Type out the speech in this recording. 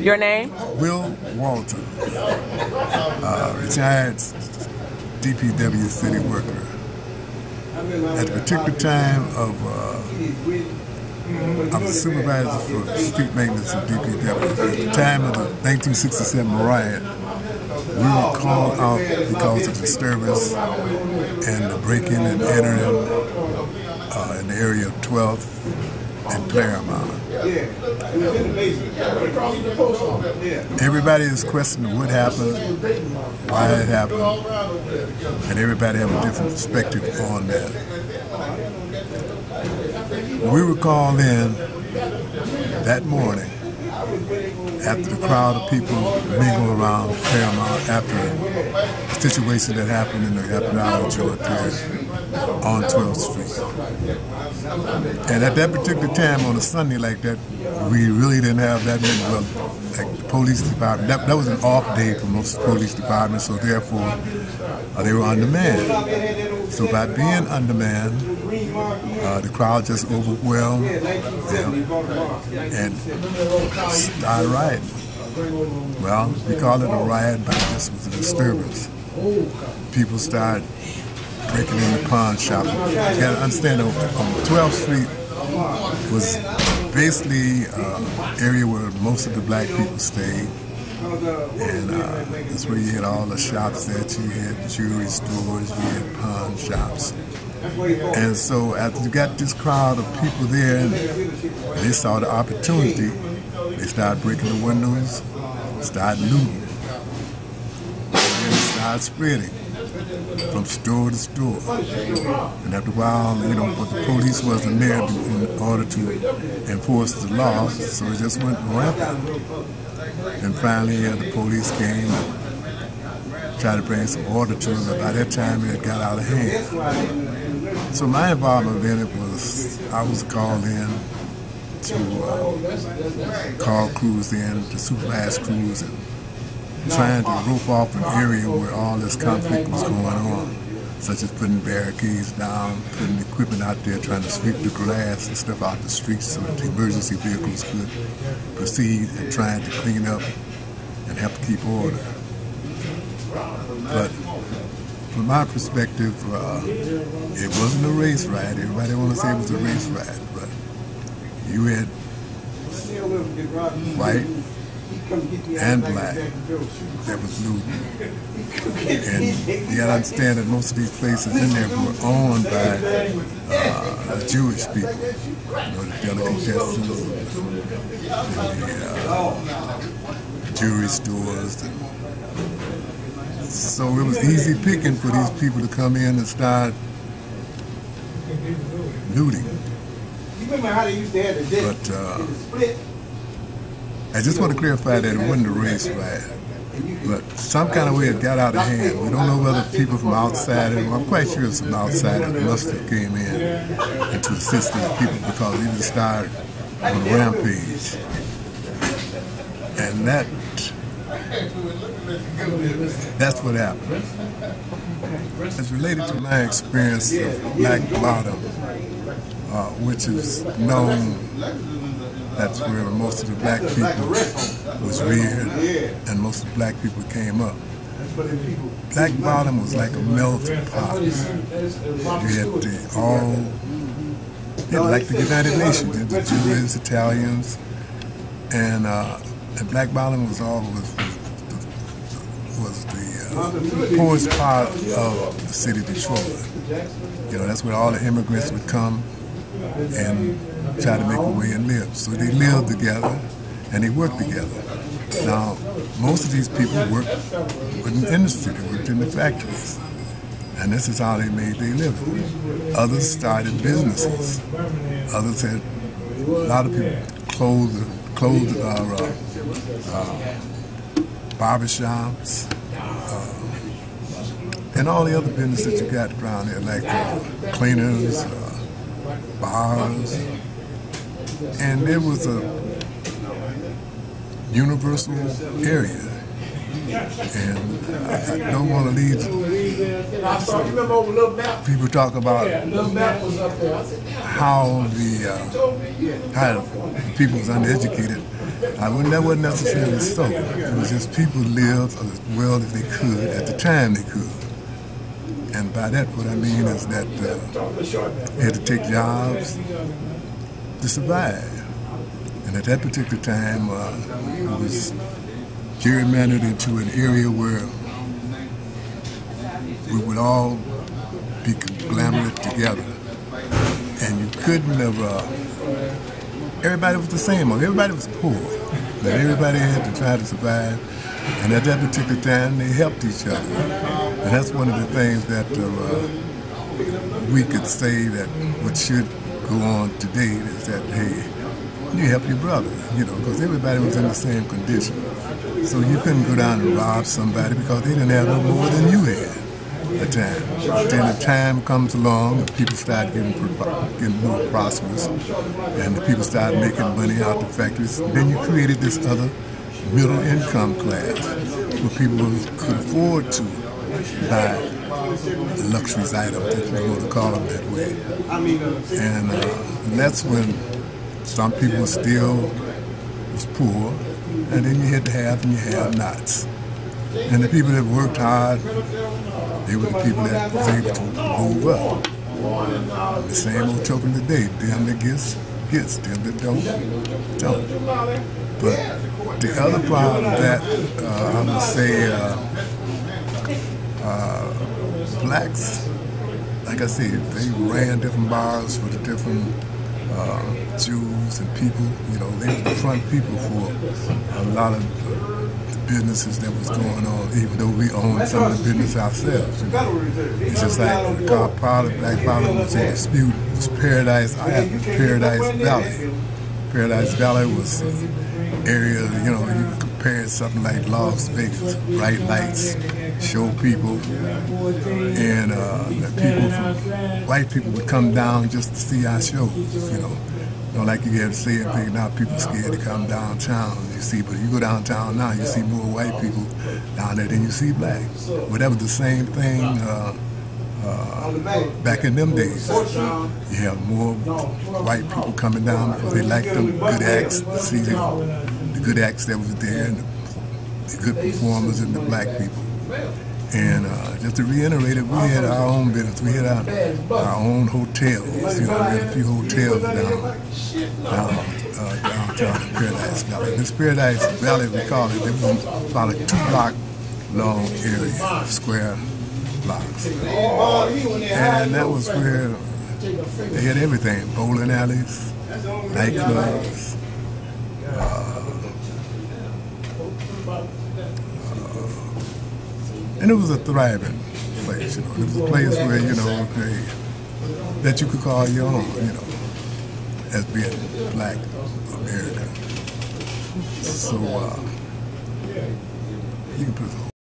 Your name? Will Walton, retired DPW city worker. At the particular time I was supervisor for street maintenance of DPW. At the time of the 1967 riot, we were called out because of disturbance and the break-in and entering in the area of 12th and Claremont. Everybody is questioning what happened, why it happened, and everybody have a different perspective on that. We were called in that morning after the crowd of people mingled around Claremont after a situation that happened in the Apple George period on 12th Street. And at that particular time, on a Sunday like that, we really didn't have that many, well, like the police department, that was an off day for most police departments, so therefore they were undermanned. So by being undermanned, the crowd just overwhelmed them and started rioting. Well, we call it a riot, but this was a disturbance. People started breaking in the pawn shop. You got to understand, on 12th Street was basically an area where most of the black people stayed. And that's where you had all the shops that you had jewelry stores, you had pawn shops. And so after you got this crowd of people there, and they saw the opportunity, they started breaking the windows, started looting, and then it started spreading from store to store. And after a while, but the police wasn't there in order to enforce the law, so it just went rampant. And finally, the police came and tried to bring some order to it, but by that time it got out of hand. So my involvement in it was, I was called in to call crews in, to supervise crews, and trying to rope off an area where all this conflict was going on, such as putting barricades down, putting equipment out there, trying to sweep the grass and stuff out the streets so that the emergency vehicles could proceed, and trying to clean up and help keep order. But from my perspective, it wasn't a race riot. Everybody want to say it was a race riot, but you had white and black that was looting. And you got to understand that most of these places in there were owned by Jewish people. The delicatessens, the jewelry stores. So it was easy picking for these people to come in and start looting. But I just want to clarify that it wasn't a race riot. But some kind of way it got out of hand. We don't know whether people from outside, I'm quite sure some outsiders must have came in and to assist these people, because they just started on a rampage. And that's what happened. It's related to my experience of Black Bottom, which is known, that's where most of the black people was reared and most of the black people came up. Black Bottom was like a melting pot. You had like the United Nations, the Jews, Italians, and Black Bottom was the poorest part of the city of Detroit. That's where all the immigrants would come and try to make a way and live. So they lived together and they worked together. Now, most of these people worked in the industry, they worked in the factories. And this is how they made their living. Others started businesses. Others had, a lot of people closed barbershops, and all the other businesses that you got around there, like cleaners, bars. And there was a universal area And I don't want to leave. People talk about how how people was uneducated. That wasn't necessarily so. It was just people lived as well as they could at the time they could. And by that, what I mean is that they had to take jobs to survive. And at that particular time, it was gerrymandered into an area where we would all be conglomerated together. And you couldn't have, everybody was the same, everybody was poor. But everybody had to try to survive. And at that particular time, they helped each other. And that's one of the things that we could say that what should go on today is that, hey, you help your brother, because everybody was in the same condition. So you couldn't go down and rob somebody because they didn't have no more than you had at the time. Then the time comes along and people start getting more prosperous, and the people started making money out the factories. Then you created this other middle income class where people could afford to buy luxury items, if you want to call them that way. And that's when some people still was poor, and then you had the have and you have-nots. And the people that worked hard, they were the people that was able to move up. The same old token today, them that gets, them that don't. But the other part of that, I would say, blacks, like I said, they ran different bars for the different Jews and people. They were the front people for a lot of the businesses that was going on, even though we owned some of the business ourselves. It's just like the black powder was in dispute. It was Paradise Valley. Paradise Valley was an area, you compare something like Las Vegas, bright lights, show people, and white people would come down just to see our shows, like you have said, now people scared to come downtown, but you go downtown now, you see more white people down there than you see black. Well, that was the same thing back in them days. You have more white people coming down because they liked them good acts, to see the good acts that was there, and the good performers and the black people. And just to reiterate it, we had our own business. We had our own hotels. We had a few hotels downtown in Paradise Valley. This Paradise Valley, we call it, it was about a 2-block long area, square blocks. And that was where they had everything, bowling alleys, nightclubs, and it was a thriving place, It was a place where, that you could call your own, as being black American. So, you can put